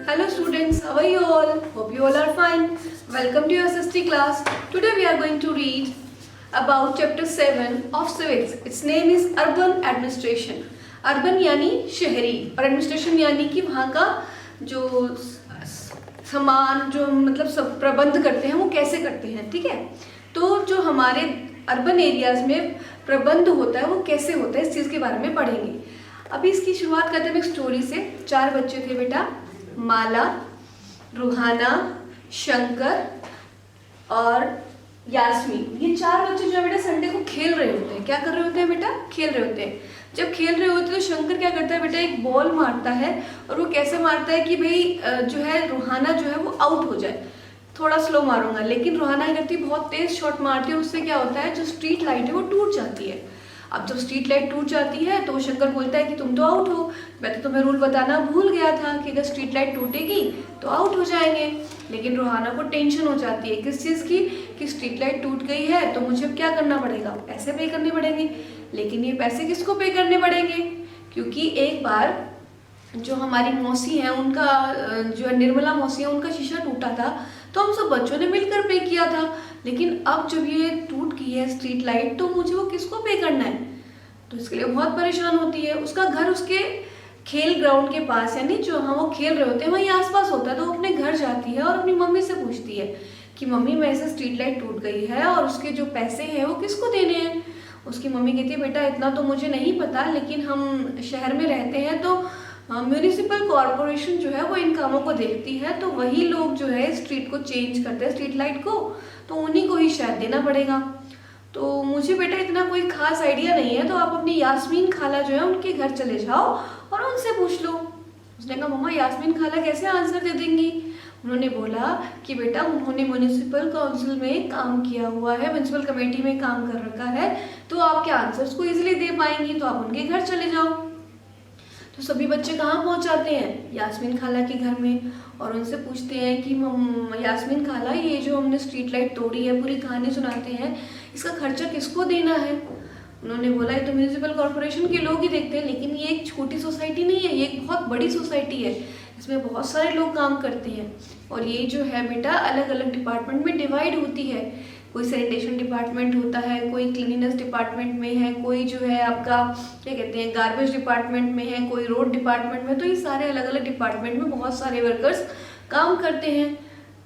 Hello students, how are you all? Hope you all are fine. Welcome to your SST class. Today we are going to read about chapter 7 of civics. Its name is urban administration. Urban यानी शहरी और administration यानी कि वहाँ का जो सामान जो मतलब सब प्रबंध करते हैं वो कैसे करते हैं, ठीक है। तो जो हमारे अर्बन एरियाज में प्रबंध होता है वो कैसे होता है इस चीज़ के बारे में पढ़ेंगे। अभी इसकी शुरुआत करते हैं एक स्टोरी से। 4 बच्चे थे बेटा, माला, रुहाना, शंकर और यास्मीन। ये 4 बच्चे जो है बेटा संडे को खेल रहे होते हैं। क्या कर रहे होते हैं बेटा? खेल रहे होते हैं। जब खेल रहे होते हैं तो शंकर क्या करता है बेटा, एक बॉल मारता है और वो कैसे मारता है कि भाई जो है रुहाना जो है वो आउट हो जाए। थोड़ा स्लो मारूंगा, लेकिन रुहाना क्या करती है, बहुत तेज शॉट मारती है। उससे क्या होता है, जो स्ट्रीट लाइट है वो टूट जाती है। अब जब स्ट्रीट लाइट टूट जाती है तो शंकर बोलता है कि तुम तो आउट हो। मैं तो तुम्हें रूल बताना भूल गया था कि अगर स्ट्रीट लाइट टूटेगी तो आउट हो जाएंगे। लेकिन रुहाना को टेंशन हो जाती है किस चीज़ की, कि स्ट्रीट लाइट टूट गई है तो मुझे अब क्या करना पड़ेगा, पैसे पे करने पड़ेंगे। लेकिन ये पैसे किसको पे करने पड़ेंगे, क्योंकि एक बार जो हमारी मौसी हैं उनका जो है निर्मला मौसी है उनका शीशा टूटा था तो हम सब बच्चों ने मिलकर पे किया था। लेकिन अब जब ये टूट गई है स्ट्रीट लाइट तो मुझे वो किसको पे करना है, तो इसके लिए बहुत परेशान होती है। उसका घर उसके खेल ग्राउंड के पास, यानी जो हाँ वो खेल रहे होते हैं वहीं आसपास होता है। तो वो अपने घर जाती है और अपनी मम्मी से पूछती है कि मम्मी मेरे से स्ट्रीट लाइट टूट गई है और उसके जो पैसे हैं वो किसको देने हैं। उसकी मम्मी कहती है बेटा इतना तो मुझे नहीं पता, लेकिन हम शहर में रहते हैं तो म्यूनिसिपल कॉरपोरेशन जो है वो इन कामों को देखती है, तो वही लोग जो है स्ट्रीट को चेंज करते हैं, स्ट्रीट लाइट को, तो उन्हीं को ही शायद देना पड़ेगा। तो मुझे बेटा इतना कोई खास आइडिया नहीं है, तो आप अपनी यास्मीन खाला जो है उनके घर चले जाओ और उनसे पूछ लो। उसने कहा मम्मा यास्मीन खाला कैसे आंसर दे देंगी। उन्होंने बोला कि बेटा उन्होंने म्यूनिसिपल काउंसिल में काम किया हुआ है, म्यूनिसिपल कमेटी में काम कर रखा है, तो आपके आंसर्स को इजीली दे पाएंगी, तो आप उनके घर चले जाओ। तो सभी बच्चे कहाँ पहुँच जाते हैं, यास्मीन खाला के घर में, और उनसे पूछते हैं कि यास्मीन खाला ये जो हमने स्ट्रीट लाइट तोड़ी है, पूरी कहानी सुनाते हैं, इसका खर्चा किसको देना है। उन्होंने बोला ये तो म्यूनिसिपल कॉरपोरेशन के लोग ही देखते हैं, लेकिन ये एक छोटी सोसाइटी नहीं है, ये एक बहुत बड़ी सोसाइटी है, इसमें बहुत सारे लोग काम करते हैं और ये जो है बेटा अलग अलग डिपार्टमेंट में डिवाइड होती है। कोई सैनिटेशन डिपार्टमेंट होता है, कोई क्लीनिनेस डिपार्टमेंट में है, कोई जो है आपका क्या कहते हैं गार्बेज डिपार्टमेंट में है, कोई रोड डिपार्टमेंट में। तो ये सारे अलग अलग डिपार्टमेंट में बहुत सारे वर्कर्स काम करते हैं।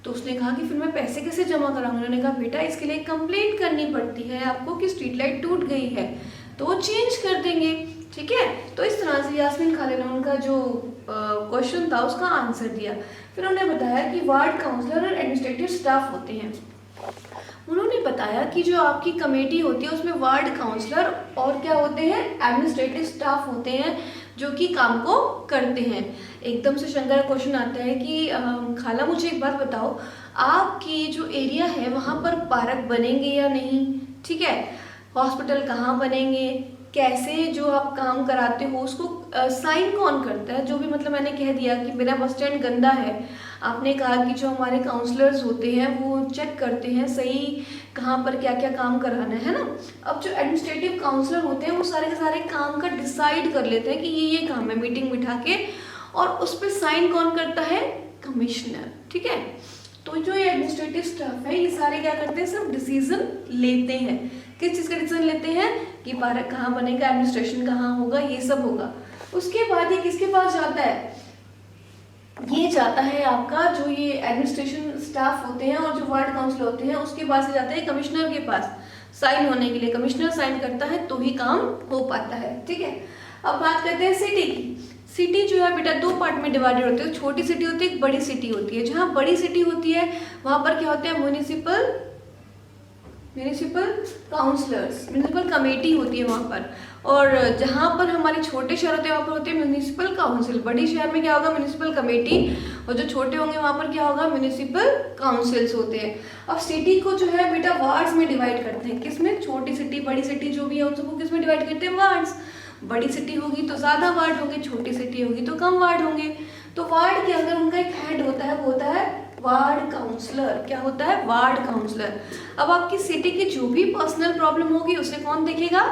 तो उसने कहा कि फिर मैं पैसे कैसे जमा कराऊंगा। उन्होंने कहा बेटा इसके लिए कंप्लेंट करनी पड़ती है आपको कि स्ट्रीट लाइट टूट गई है, तो वो चेंज कर देंगे, ठीक है। तो इस तरह से यास्मीन खाला ने उनका जो क्वेश्चन था उसका आंसर दिया। फिर उन्होंने बताया कि वार्ड काउंसलर और एडमिनिस्ट्रेटिव स्टाफ होते हैं। उन्होंने बताया कि जो आपकी कमेटी होती है उसमें वार्ड काउंसलर और क्या होते हैं, एडमिनिस्ट्रेटिव स्टाफ होते हैं जो कि काम को करते हैं। एकदम से शंकर क्वेश्चन आता है कि खाला मुझे एक बात बताओ, आपकी जो एरिया है वहाँ पर पार्क बनेंगे या नहीं, ठीक है, हॉस्पिटल कहाँ बनेंगे, कैसे जो आप काम कराते हो उसको साइन कौन करता है। जो भी मतलब मैंने कह दिया कि मेरा बस स्टैंड गंदा है, आपने कहा कि जो हमारे काउंसलर्स होते हैं वो चेक करते हैं सही कहाँ पर क्या क्या काम कराना है ना। अब जो एडमिनिस्ट्रेटिव काउंसलर होते हैं वो सारे के सारे काम का डिसाइड कर लेते हैं कि ये काम है, मीटिंग बिठा के, और उस पर साइन कौन करता है, कमिश्नर, ठीक है। तो जो ये एडमिनिस्ट्रेटिव स्टाफ है ये सारे क्या करते हैं, सब डिसीजन लेते हैं। किस चीज़ का डिसीजन लेते हैं कि पार्क कहाँ बनेगा, एडमिनिस्ट्रेशन कहाँ होगा, ये सब होगा। उसके बाद ये किसके पास जाता है, ये जाता है आपका जो ये एडमिनिस्ट्रेशन स्टाफ होते हैं और जो वार्ड काउंसिल होते हैं उसके पास से जाता है कमिश्नर के पास साइन होने के लिए। कमिश्नर साइन करता है तो ही काम हो पाता है, ठीक है। अब बात करते हैं सिटी की। सिटी जो है बेटा 2 पार्ट में डिवाइडेड होती है, छोटी सिटी होती है, एक बड़ी सिटी होती है। जहाँ बड़ी सिटी होती है वहाँ पर क्या होते हैं, म्यूनिसिपल काउंसलर्स, म्यूनिसिपल कमेटी होती है वहाँ पर। और जहाँ पर हमारे छोटे शहर होते हैं वहाँ पर होते हैं म्यूनिसिपल काउंसिल। बड़ी शहर में क्या होगा, म्यूनिसिपल कमेटी, और जो छोटे होंगे वहाँ पर क्या होगा, म्यूनिसिपल काउंसिल्स होते हैं। अब सिटी को जो है बेटा वार्ड्स में डिवाइड करते हैं। किसमें, छोटी सिटी बड़ी सिटी जो भी है उसको किसमें डिवाइड करते हैं, वार्ड्स। बड़ी सिटी होगी तो ज़्यादा वार्ड होंगे, छोटी सिटी होगी तो कम वार्ड होंगे। तो वार्ड के अंदर उनका एक हेड होता है, वो होता है वार्ड काउंसलर। क्या होता है, वार्ड काउंसलर। अब आपकी सिटी की जो भी पर्सनल प्रॉब्लम होगी उसे कौन देखेगा,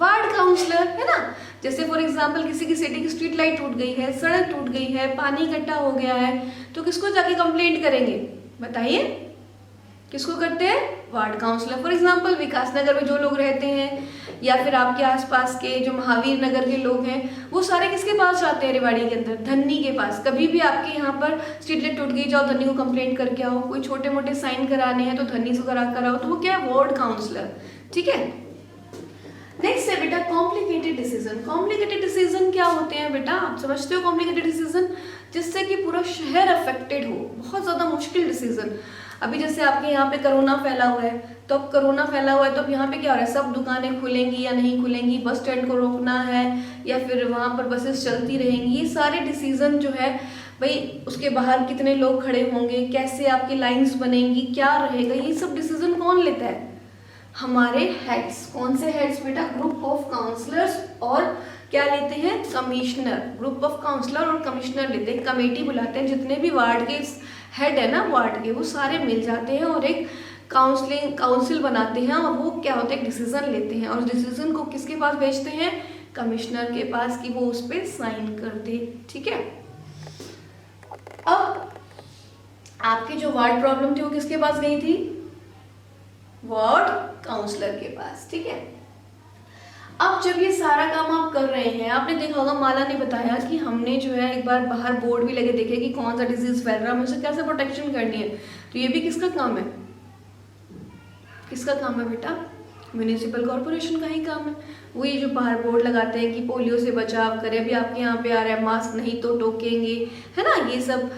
वार्ड काउंसलर, है ना। जैसे फॉर एग्जांपल किसी की सिटी की स्ट्रीट लाइट टूट गई है, सड़क टूट गई है, पानी इकट्ठा हो गया है, तो किसको जाके कंप्लेंट करेंगे? बताइए, किसको करते हैं? Ward councillor. फॉर एग्जांपल विकास नगर में जो लोग रहते हैं या फिर आपके आसपास के जो महावीर नगर के लोग हैं, वो सारे किसके पास जाते हैं? रेवाड़ी के अंदर धन्नी के पास। कभी भी आपके यहाँ पर स्ट्रीट लाइट टूट गई, जाओ धन्नी को कंप्लेंट करके आओ। कोई छोटे मोटे साइन कराने हैं तो धन्नी से करा कर आओ। तो वो क्या है? Ward councillor. ठीक है। नेक्स्ट है बेटा कॉम्प्लिकेटेड डिसीजन। कॉम्प्लिकेटेड डिसीजन क्या होते हैं बेटा? आप समझते हो कॉम्प्लिकेटेड डिसीजन? जिससे कि पूरा शहर अफेक्टेड हो, बहुत ज़्यादा मुश्किल डिसीजन। अभी जैसे आपके यहाँ पे कोरोना फैला हुआ है, तो अब कोरोना फैला हुआ है तो अब यहाँ पे क्या हो रहा है? सब दुकानें खुलेंगी या नहीं खुलेंगी, बस स्टैंड को रोकना है या फिर वहाँ पर बसेस चलती रहेंगी, ये सारे डिसीजन जो है भाई, उसके बाहर कितने लोग खड़े होंगे, कैसे आपकी लाइंस बनेंगी, क्या रहेगा, ये सब डिसीजन कौन लेता है? हमारे हेड्स। कौन से हेड्स बेटा? ग्रुप ऑफ काउंसलर्स और क्या लेते हैं? कमिश्नर। ग्रुप ऑफ काउंसलर और कमिश्नर लेते हैं, कमेटी बुलाते हैं, जितने भी वार्ड के हेड है ना वार्ड के, वो सारे मिल जाते हैं और एक काउंसिल बनाते हैं और वो क्या होता है? डिसीजन लेते हैं और डिसीजन को किसके पास भेजते हैं? कमिश्नर के पास, कि वो उस पर साइन कर दे। ठीक है। अब आपकी जो वार्ड प्रॉब्लम थी वो किसके पास गई थी? वार्ड काउंसलर के पास। ठीक है। अब जब ये सारा काम आप कर रहे हैं, आपने देखा होगा माला ने बताया कि हमने जो है एक बार बाहर बोर्ड भी लगे देखे कि कौन सा डिजीज फैल रहा है, हमें उसे कैसे प्रोटेक्शन करनी है। तो ये भी किसका काम है? किसका काम है बेटा? म्यूनिसिपल कॉर्पोरेशन का ही काम है। वो ये जो बाहर बोर्ड लगाते हैं कि पोलियो से बचाव करें, अभी आपके यहाँ पे आ रहा है मास्क नहीं तो टोकेंगे, है ना, ये सब।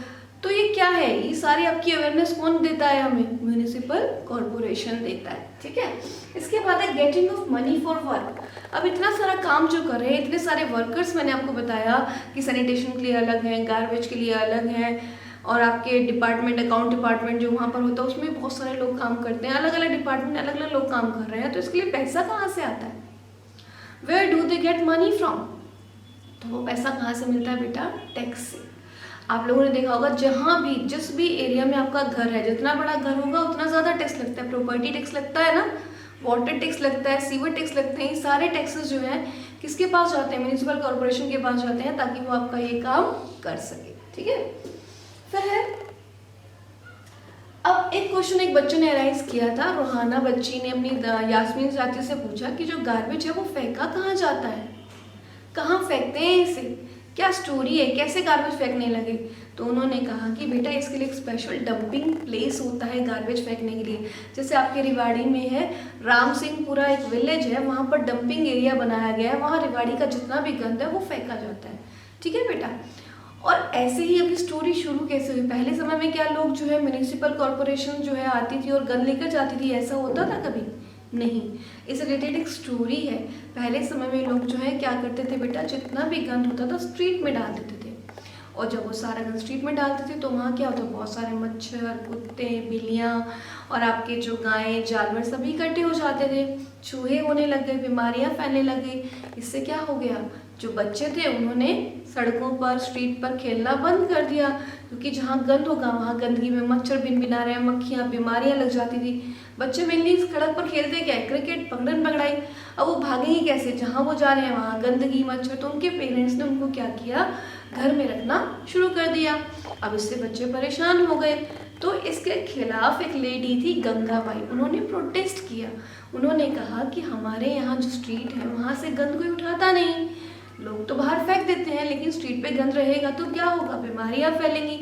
तो ये क्या है? ये सारी आपकी अवेयरनेस कौन देता है हमें? म्यूनिसिपल कॉर्पोरेशन देता है। ठीक है। इसके बाद है getting off money for work. अब इतना सारा काम जो कर रहे हैं, इतने सारे वर्कर्स, मैंने आपको बताया कि सैनिटेशन के लिए अलग हैं, गार्बेज के लिए अलग हैं, और आपके डिपार्टमेंट, अकाउंट डिपार्टमेंट जो वहाँ पर होता है उसमें बहुत सारे लोग काम करते हैं, अलग अलग डिपार्टमेंट अलग अलग लोग काम कर रहे हैं। तो इसके लिए पैसा कहाँ से आता है? Where do they get money from? तो वो पैसा कहाँ से मिलता है बेटा? टैक्स से। आप लोगों ने देखा होगा जहाँ भी, जिस भी एरिया में आपका घर है, जितना बड़ा घर होगा उतना ज़्यादा टैक्स लगता है। प्रॉपर्टी टैक्स लगता है ना, वाटर टैक्स लगता है, सीवर टैक्स लगते हैं। ये सारे टैक्सेस जो हैं किसके पास जाते हैं? म्यूनिसिपल कॉर्पोरेशन के पास जाते हैं, ताकि वो आपका ये काम कर सके। ठीक है। फिर अब एक क्वेश्चन एक बच्चे ने अराइज किया था, रोहाना बच्ची ने अपनी यास्मीन चाची से पूछा कि जो गार्बेज है वो फेंका कहाँ जाता है, कहाँ फेंकते हैं इसे, क्या स्टोरी है, कैसे गार्बेज फेंकने लगे? तो उन्होंने कहा कि बेटा इसके लिए एक स्पेशल डंपिंग प्लेस होता है गार्बेज फेंकने के लिए। जैसे आपके रिवाड़ी में है राम सिंहपुरा, एक विलेज है, वहाँ पर डंपिंग एरिया बनाया गया है, वहाँ रिवाड़ी का जितना भी गंद है वो फेंका जाता है। ठीक है बेटा। और ऐसे ही अभी स्टोरी शुरू कैसे हुई? पहले समय में क्या लोग जो है म्यूनिसिपल कॉर्पोरेशन जो है आती थी और गंद लेकर जाती थी, ऐसा होता था कभी? नहीं। इस रिलेटेड एक स्टोरी है। पहले समय में लोग जो है क्या करते थे बेटा, जितना भी गंद होता था स्ट्रीट में डाल देते थे, और जब वो सारा गंद स्ट्रीट में डालते थे तो वहाँ क्या होता, बहुत सारे मच्छर, कुत्ते, बिल्लियाँ और आपके जो गायें, जानवर सभी इकट्ठे हो जाते थे, चूहे होने लग गए, बीमारियाँ फैलने लग गई। इससे क्या हो गया, जो बच्चे थे उन्होंने सड़कों पर, स्ट्रीट पर खेलना बंद कर दिया, क्योंकि जहाँ गंद होगा वहाँ गंदगी में मच्छर भिनभिना रहे हैं, मक्खियाँ, बीमारियाँ लग जाती थी। बच्चे मेनली सड़क पर खेलते क्या है? क्रिकेट, पकड़न पकड़ाई। अब वो भागेंगे कैसे? जहाँ वो जा रहे हैं वहाँ गंदगी, मच्छर। तो उनके पेरेंट्स ने उनको क्या किया, घर में रखना शुरू कर दिया। अब इससे बच्चे परेशान हो गए। तो इसके खिलाफ एक लेडी थी गंगाबाई, उन्होंने प्रोटेस्ट किया। उन्होंने कहा कि हमारे यहाँ जो स्ट्रीट है वहाँ से गंद कोई उठाता नहीं, लोग तो बाहर फेंक देते हैं, लेकिन स्ट्रीट पे गंद रहेगा तो क्या होगा, बीमारियाँ फैलेंगी।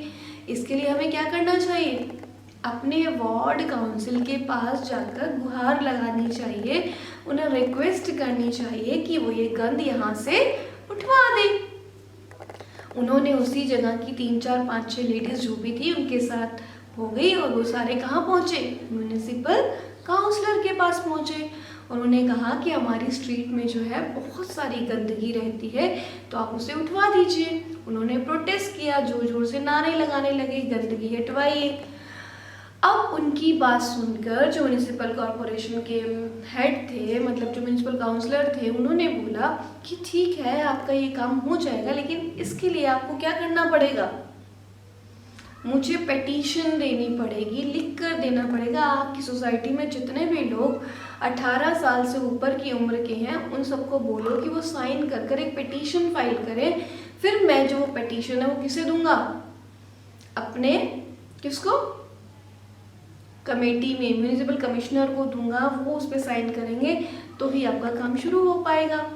इसके लिए हमें क्या करना चाहिए, अपने वार्ड काउंसिल के पास जाकर गुहार लगानी चाहिए, उन्हें रिक्वेस्ट करनी चाहिए कि वो ये गंद यहाँ से उठवा दें। उन्होंने उसी जगह की 3, 4, 5, 6 लेडीज जो भी थी उनके साथ हो गई, और वो सारे कहाँ पहुँचे, म्यूनिसिपल काउंसलर के पास पहुँचे। उन्होंने कहा कि हमारी स्ट्रीट में जो है बहुत सारी गंदगी रहती है, तो आप उसे उठवा दीजिए। उन्होंने प्रोटेस्ट किया, जोर जोर से नारे लगाने लगे, गंदगी हटवाइए। अब उनकी बात सुनकर जो म्यूनिसिपल कॉर्पोरेशन के हेड थे, मतलब जो म्यूनिसिपल काउंसलर थे, उन्होंने बोला कि ठीक है आपका ये काम हो जाएगा, लेकिन इसके लिए आपको क्या करना पड़ेगा, मुझे पिटीशन देनी पड़ेगी, लिख कर देना पड़ेगा। आपकी सोसाइटी में जितने भी लोग 18 साल से ऊपर की उम्र के हैं उन सबको बोलो कि वो साइन कर कर एक पिटीशन फाइल करें। फिर मैं जो पिटीशन है वो किसे दूंगा, अपने किसको, कमेटी में म्यूनिसिपल कमिश्नर को दूंगा, वो उस पर साइन करेंगे तो ही आपका काम शुरू हो पाएगा।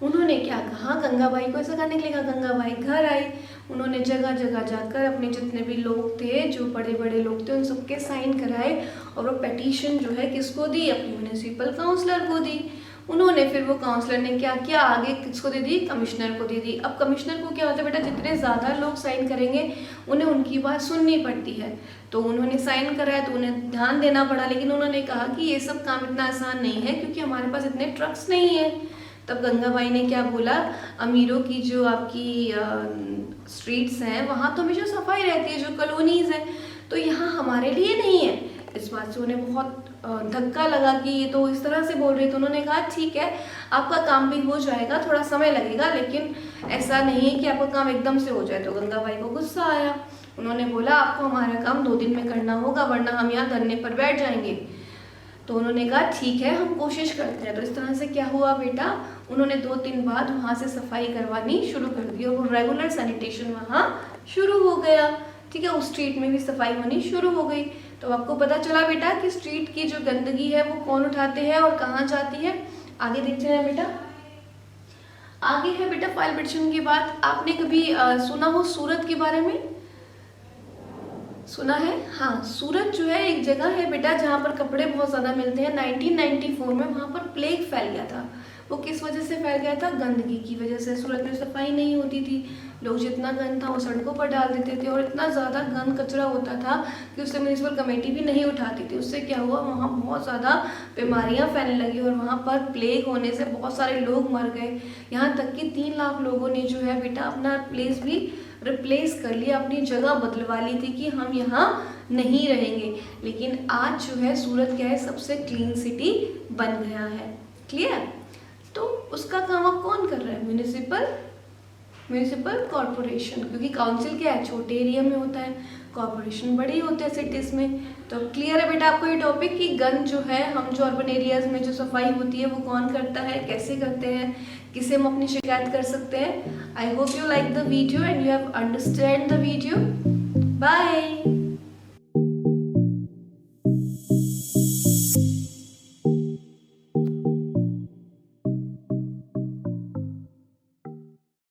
उन्होंने क्या कहा, गंगाबाई को ऐसा करने के लिए कहा। गंगाबाई घर आई, उन्होंने जगह जगह जाकर अपने जितने भी लोग थे, जो बड़े बड़े लोग थे, उन सबके साइन कराए और वो पिटीशन जो है किसको दी, अपनी म्यूनिसिपल काउंसलर को दी। उन्होंने फिर वो काउंसलर ने क्या किया, आगे किसको दे दी, कमिश्नर को दे दी। अब कमिश्नर को क्या होता है बेटा, जितने ज़्यादा लोग साइन करेंगे उन्हें उनकी बात सुननी पड़ती है। तो उन्होंने साइन कराया तो उन्हें ध्यान देना पड़ा, लेकिन उन्होंने कहा कि ये सब काम इतना आसान नहीं है क्योंकि हमारे पास इतने ट्रक्स नहीं है। तब गंगाबाई ने क्या बोला, अमीरों की जो आपकी स्ट्रीट्स हैं वहाँ तो हमेशा सफाई रहती है, जो कॉलोनीज़ हैं, तो यहाँ हमारे लिए नहीं है। इस बात से उन्हें बहुत धक्का लगा कि ये तो इस तरह से बोल रही। तो उन्होंने कहा ठीक है, आपका काम भी हो जाएगा, थोड़ा समय लगेगा, लेकिन ऐसा नहीं है कि आपका काम एकदम से हो जाए। तो गंगाबाई को गुस्सा आया, उन्होंने बोला आपको हमारा काम 2 दिन में करना होगा वरना हम यहाँ धरने पर बैठ जाएंगे। तो उन्होंने कहा ठीक है, हम कोशिश करते हैं। तो इस तरह से क्या हुआ बेटा, उन्होंने 2-3 बाद वहाँ से सफाई करवानी शुरू कर दी और वो रेगुलर सैनिटेशन वहाँ शुरू हो गया। ठीक है, उस स्ट्रीट में भी सफाई होनी शुरू हो गई। तो आपको पता चला बेटा कि स्ट्रीट की जो गंदगी है वो कौन उठाते हैं और कहाँ जाती है। आगे देखते हैं बेटा, आगे है बेटा फाइल पिटीशन की बात। आपने कभी सुना हो सूरत के बारे में, सुना है? हाँ, सूरत जो है एक जगह है बेटा जहाँ पर कपड़े बहुत ज़्यादा मिलते हैं। 1994 में वहाँ पर प्लेग फैल गया था। वो किस वजह से फैल गया था, गंदगी की वजह से। सूरत में सफाई नहीं होती थी, लोग जितना गंद था वो सड़कों पर डाल देते थे और इतना ज़्यादा गंद कचरा होता था कि उससे म्यूनिसिपल कमेटी भी नहीं उठाती थी। उससे क्या हुआ, वहाँ बहुत ज़्यादा बीमारियाँ फैलने लगी और वहाँ पर प्लेग होने से बहुत सारे लोग मर गए। यहाँ तक कि 3 लाख लोगों ने जो है बेटा अपना प्लेस भी रिप्लेस कर लिया, अपनी जगह बदलवा ली थी कि हम यहाँ नहीं रहेंगे। लेकिन आज जो है सूरत क्या है, सबसे क्लीन सिटी बन गया है। क्लियर? तो उसका काम अब कौन कर रहा है, म्यूनिसिपल कॉरपोरेशन, क्योंकि काउंसिल क्या है, छोटे एरिया में होता है, कॉरपोरेशन बड़ी होते हैं सिटीज़ में। तो क्लियर है बेटा आपको ये टॉपिक कि गंद जो है, हम जो अर्बन एरियाज़ में जो सफाई होती है वो कौन करता है, कैसे करते हैं, किसे हम अपनी शिकायत कर सकते हैं। I hope you like the video and you have understand the video. Bye.